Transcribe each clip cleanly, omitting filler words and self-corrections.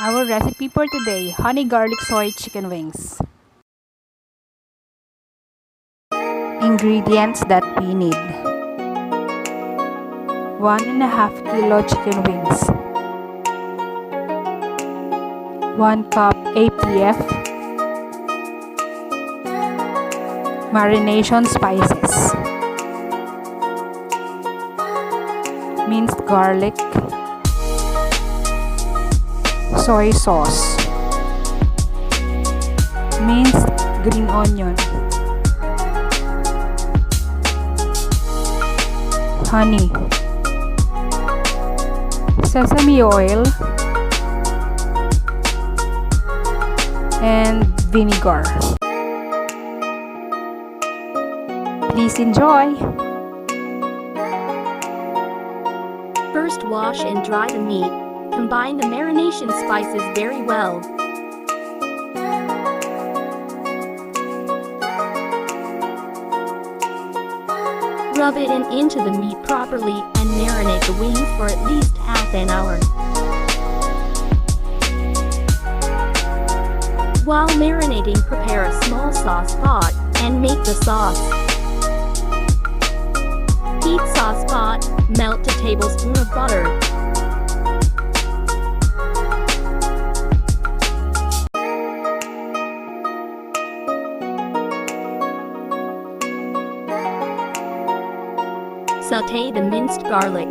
Our recipe for today, honey garlic soy chicken wings. Ingredients that we need: 1.5 kilo chicken wings, 1 cup APF, marination spices, minced garlic, soy sauce, minced green onion, honey, sesame oil, and vinegar. Please enjoy! First, wash and dry the meat. Combine the marination spices very well. Rub it into the meat properly and marinate the wings for at least half an hour. While marinating, prepare a small sauce pot and make the sauce. Heat sauce pot, melt a tablespoon of butter. Saute the minced garlic.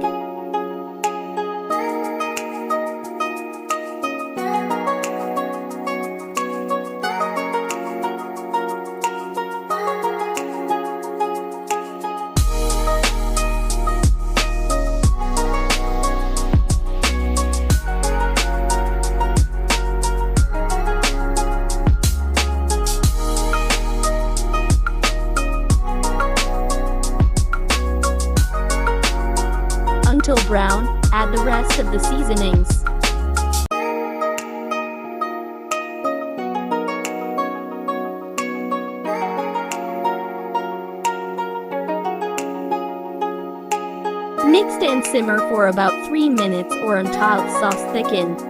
Until brown, add the rest of the seasonings. Mix and simmer for about 3 minutes or until sauce thickens.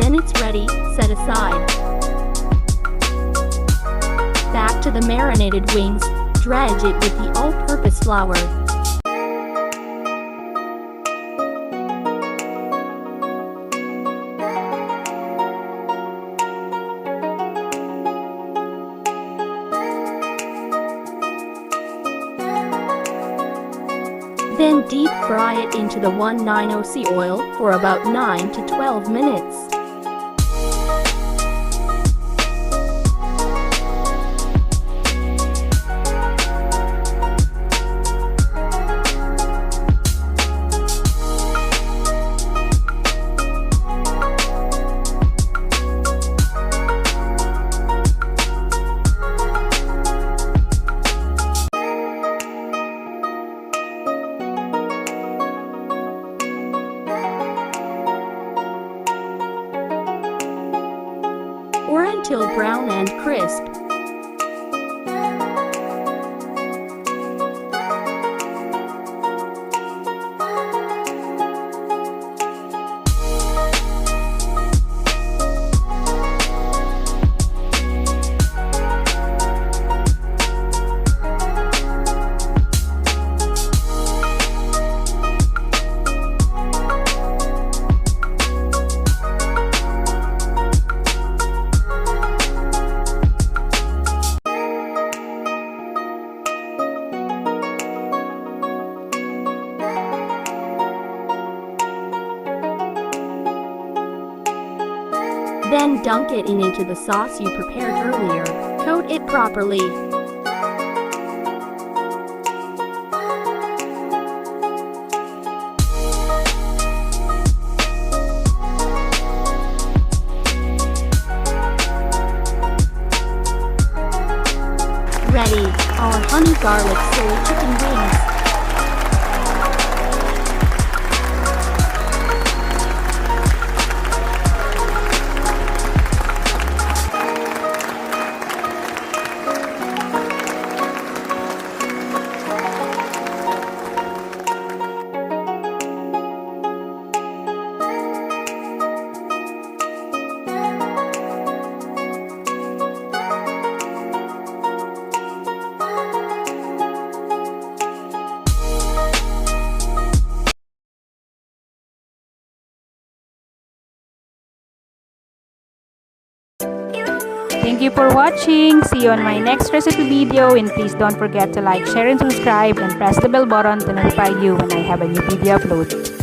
Then it's ready, set aside. Back to the marinated wings, dredge it with the all-purpose flour. Then deep fry it into the 190C oil for about 9 to 12 minutes. Or until brown and crisp. Then dunk it into the sauce you prepared earlier. Coat it properly. Ready, our honey garlic soy chicken wings. you for watching. See you on my next recipe video, and please don't forget to like, share, and subscribe, and press the bell button to notify you when I have a new video upload.